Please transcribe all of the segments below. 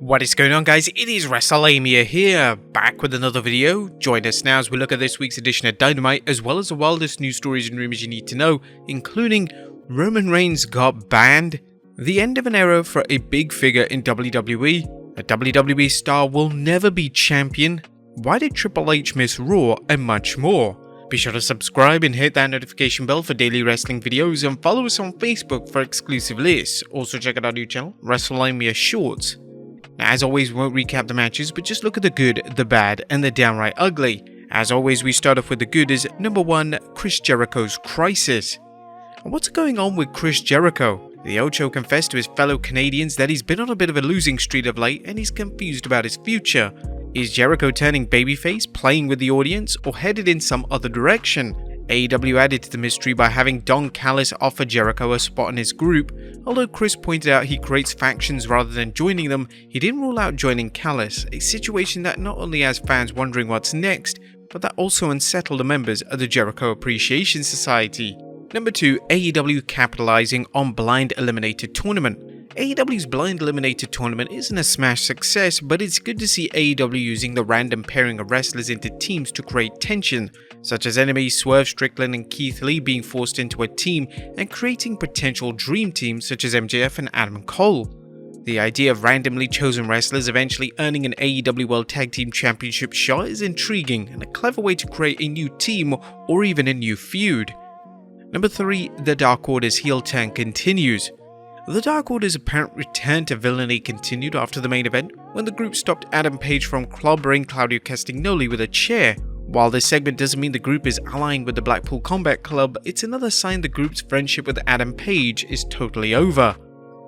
What is going on, guys? It is Wrestlelamia here, back with another video. Join us now as we look at this week's edition of Dynamite, as well as the wildest news stories and rumors you need to know, including Roman Reigns got banned, the end of an era for a big figure in WWE, a WWE star will never be champion, why did Triple H miss Raw, and much more. Be sure to subscribe and hit that notification bell for daily wrestling videos, and follow us on Facebook for exclusive lists. Also check out our new channel, Wrestlelamia Shorts. Now, as always, we won't recap the matches, but just look at the good, the bad, and the downright ugly. As always, we start off with the good is number 1, Chris Jericho's crisis. And what's going on with Chris Jericho? The Ocho confessed to his fellow Canadians that he's been on a bit of a losing streak of late and he's confused about his future. Is Jericho turning babyface, playing with the audience, or headed in some other direction? AEW added to the mystery by having Don Callis offer Jericho a spot in his group. Although Chris pointed out he creates factions rather than joining them, he didn't rule out joining Callis, a situation that not only has fans wondering what's next, but that also unsettled the members of the Jericho Appreciation Society. Number 2, AEW capitalizing on Blind Eliminator Tournament. AEW's Blind Eliminator Tournament isn't a smash success, but it's good to see AEW using the random pairing of wrestlers into teams to create tension, such as enemies Swerve Strickland and Keith Lee being forced into a team and creating potential dream teams such as MJF and Adam Cole. The idea of randomly chosen wrestlers eventually earning an AEW World Tag Team Championship shot is intriguing and a clever way to create a new team or even a new feud. Number 3, the Dark Order's heel turn continues. The Dark Order's apparent return to villainy continued after the main event, when the group stopped Adam Page from clobbering Claudio Castagnoli with a chair. While this segment doesn't mean the group is allying with the Blackpool Combat Club, it's another sign the group's friendship with Adam Page is totally over.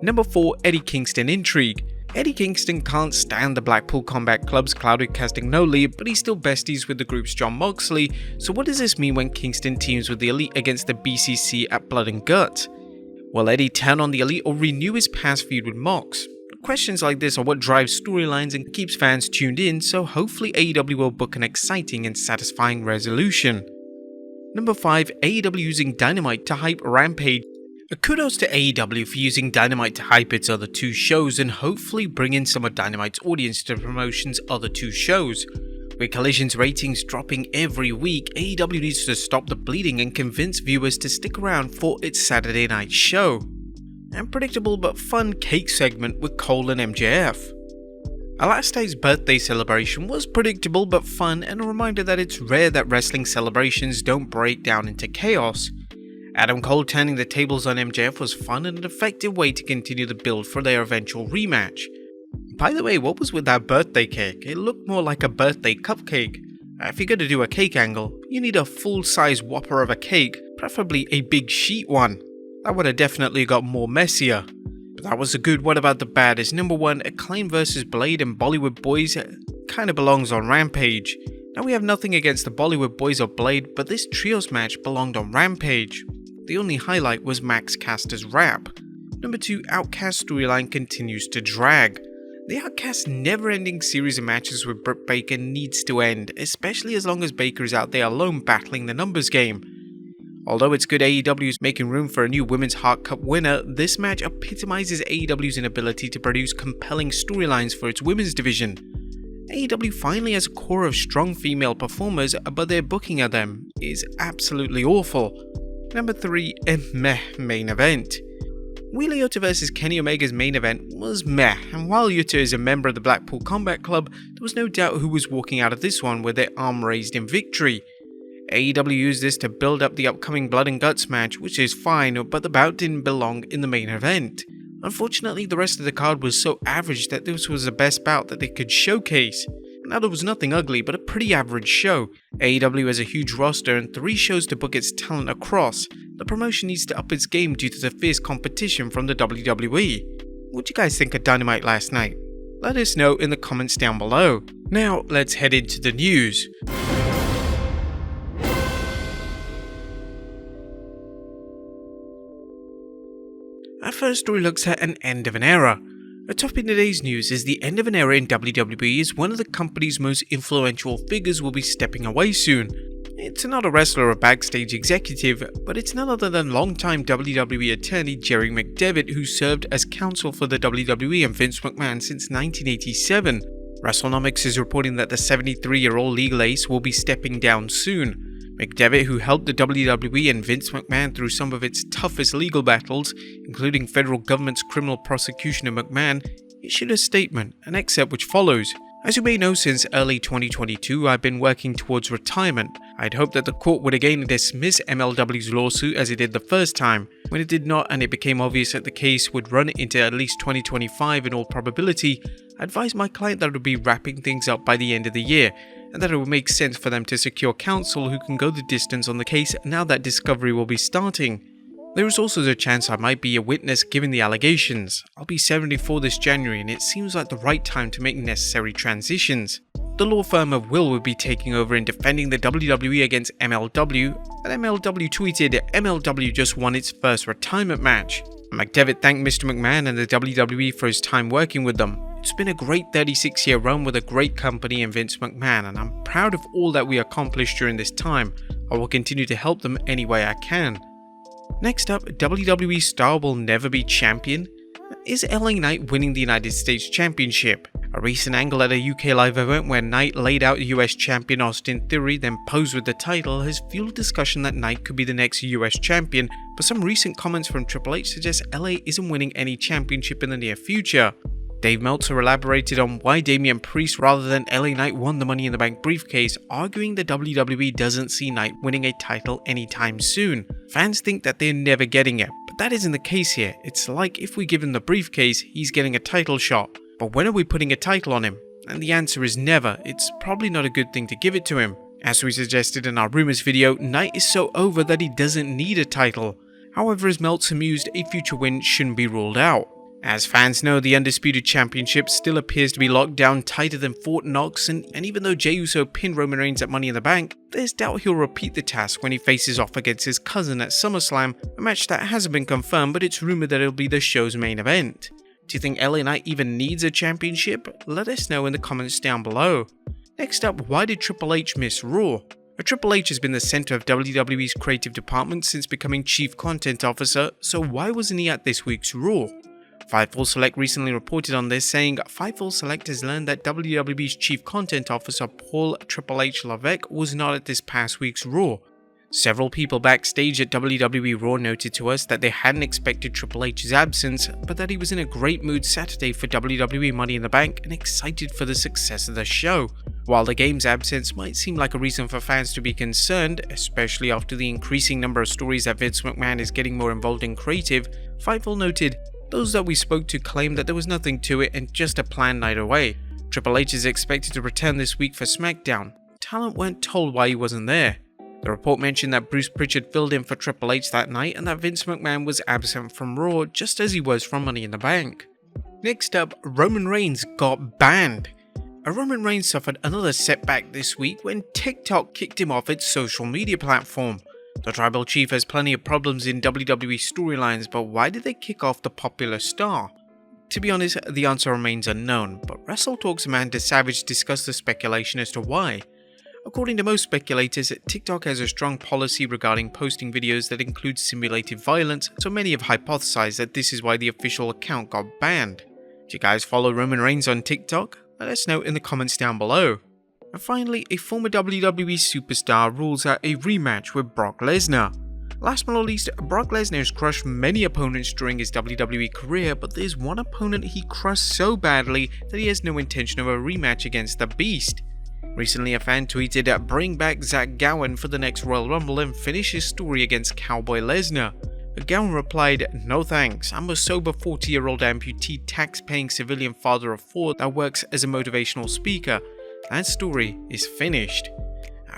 Number 4, Eddie Kingston intrigue. Eddie Kingston can't stand the Blackpool Combat Club's Claudio Castagnoli, but he's still besties with the group's Jon Moxley, so what does this mean when Kingston teams with the Elite against the BCC at Blood and Guts? Will Eddie turn on the Elite or renew his past feud with Mox? Questions like this are what drives storylines and keeps fans tuned in, so hopefully AEW will book an exciting and satisfying resolution. Number 5, AEW using Dynamite to hype Rampage. Kudos to AEW for using Dynamite to hype its other 2 shows and hopefully bring in some of Dynamite's audience to the promotion's other 2 shows. With Collision's ratings dropping every week, AEW needs to stop the bleeding and convince viewers to stick around for its Saturday night show. Unpredictable but fun cake segment with Cole and MJF. Alastair's birthday celebration was predictable but fun, and a reminder that it's rare that wrestling celebrations don't break down into chaos. Adam Cole turning the tables on MJF was fun and an effective way to continue the build for their eventual rematch. By the way, what was with that birthday cake? It looked more like a birthday cupcake. If you're gonna do a cake angle, you need a full-size whopper of a cake, preferably a big sheet one. That would have definitely got more messier. But that was the good. What about the bad? Is number 1, Acclaim vs Blade and Bollywood Boys kinda belongs on Rampage. Now, we have nothing against the Bollywood Boys or Blade, but this trios match belonged on Rampage. The only highlight was Max Caster's rap. Number 2, Outcast storyline continues to drag. The Outcast never-ending series of matches with Britt Baker needs to end, especially as long as Baker is out there alone battling the numbers game. Although it's good AEW is making room for a new Women's Heart Cup winner, this match epitomizes AEW's inability to produce compelling storylines for its women's division. AEW finally has a core of strong female performers, but their booking of them is absolutely awful. Number 3, a meh main event. Wheeler Yuta vs Kenny Omega's main event was meh, and while Yuta is a member of the Blackpool Combat Club, there was no doubt who was walking out of this one with their arm raised in victory. AEW used this to build up the upcoming Blood and Guts match, which is fine, but the bout didn't belong in the main event. Unfortunately, the rest of the card was so average that this was the best bout that they could showcase. Now, there was nothing ugly, but a pretty average show. AEW has a huge roster and 3 shows to book its talent across. The promotion needs to up its game due to the fierce competition from the WWE. What do you guys think of Dynamite last night? Let us know in the comments down below. Now, let's head into the news. Our first story looks at an end of an era. Atop in today's news is the end of an era in WWE as one of the company's most influential figures will be stepping away soon. It's not a wrestler or backstage executive, but it's none other than longtime WWE attorney Jerry McDevitt, who served as counsel for the WWE and Vince McMahon since 1987. WrestleNomics is reporting that the 73-year-old legal ace will be stepping down soon. McDevitt, who helped the WWE and Vince McMahon through some of its toughest legal battles, including federal government's criminal prosecution of McMahon, issued a statement, an excerpt which follows. As you may know, since early 2022, I've been working towards retirement. I'd hoped that the court would again dismiss MLW's lawsuit as it did the first time. When it did not and it became obvious that the case would run into at least 2025 in all probability, I advised my client that it would be wrapping things up by the end of the year, and that it would make sense for them to secure counsel who can go the distance on the case now that discovery will be starting. There is also the chance I might be a witness given the allegations. I'll be 74 this January and it seems like the right time to make necessary transitions. The law firm of Will be taking over in defending the WWE against MLW, and MLW tweeted, MLW just won its first retirement match. McDevitt thanked Mr. McMahon and the WWE for his time working with them. It's been a great 36-year run with a great company and Vince McMahon, and I'm proud of all that we accomplished during this time. I will continue to help them any way I can. Next up, WWE star will never be champion? Is LA Knight winning the United States Championship? A recent angle at a UK live event where Knight laid out US champion Austin Theory, then posed with the title, has fueled discussion that Knight could be the next US champion, but some recent comments from Triple H suggest LA isn't winning any championship in the near future. Dave Meltzer elaborated on why Damian Priest rather than LA Knight won the Money in the Bank briefcase, arguing the WWE doesn't see Knight winning a title anytime soon. Fans think that they're never getting it, but that isn't the case here. It's like if we give him the briefcase, he's getting a title shot. But when are we putting a title on him? And the answer is never. It's probably not a good thing to give it to him. As we suggested in our Rumors video, Knight is so over that he doesn't need a title. However, as Meltzer mused, a future win shouldn't be ruled out. As fans know, the Undisputed Championship still appears to be locked down tighter than Fort Knox, and even though Jey Uso pinned Roman Reigns at Money in the Bank, there's doubt he'll repeat the task when he faces off against his cousin at SummerSlam, a match that hasn't been confirmed, but it's rumored that it'll be the show's main event. Do you think LA Knight even needs a championship? Let us know in the comments down below. Next up, why did Triple H miss Raw? Triple H has been the center of WWE's creative department since becoming Chief Content Officer, so why wasn't he at this week's Raw? Fightful Select recently reported on this, saying Fightful Select has learned that WWE's Chief Content Officer Paul Triple H Levesque was not at this past week's Raw. Several people backstage at WWE Raw noted to us that they hadn't expected Triple H's absence, but that he was in a great mood Saturday for WWE Money in the Bank and excited for the success of the show. While the game's absence might seem like a reason for fans to be concerned, especially after the increasing number of stories that Vince McMahon is getting more involved in creative, Fightful noted, those that we spoke to claimed that there was nothing to it and just a planned night away. Triple H is expected to return this week for SmackDown. Talent weren't told why he wasn't there. The report mentioned that Bruce Pritchard filled in for Triple H that night and that Vince McMahon was absent from Raw just as he was from Money in the Bank. Next up, Roman Reigns got banned. Roman Reigns suffered another setback this week when TikTok kicked him off its social media platform. The Tribal Chief has plenty of problems in WWE storylines, but why did they kick off the popular star? To be honest, the answer remains unknown, but WrestleTalk's Amanda Savage discussed the speculation as to why. According to most speculators, TikTok has a strong policy regarding posting videos that include simulated violence, so many have hypothesized that this is why the official account got banned. Do you guys follow Roman Reigns on TikTok? Let us know in the comments down below. And finally, a former WWE superstar rules out a rematch with Brock Lesnar. Last but not least, Brock Lesnar has crushed many opponents during his WWE career, but there's one opponent he crushed so badly that he has no intention of a rematch against the Beast. Recently, a fan tweeted, "Bring back Zach Gowen for the next Royal Rumble and finish his story against Cowboy Lesnar." Gowen replied, "No thanks, I'm a sober 40-year-old amputee tax-paying civilian father of 4 that works as a motivational speaker. That story is finished."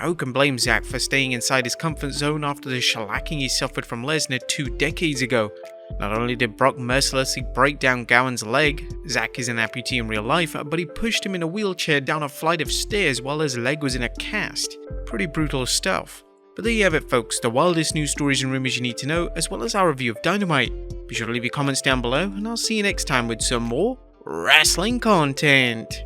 Who can blame Zach for staying inside his comfort zone after the shellacking he suffered from Lesnar 2 decades ago? Not only did Brock mercilessly break down Gowen's leg, Zach is an amputee in real life, but he pushed him in a wheelchair down a flight of stairs while his leg was in a cast. Pretty brutal stuff. But there you have it folks, the wildest news stories and rumors you need to know, as well as our review of Dynamite. Be sure to leave your comments down below, and I'll see you next time with some more wrestling content.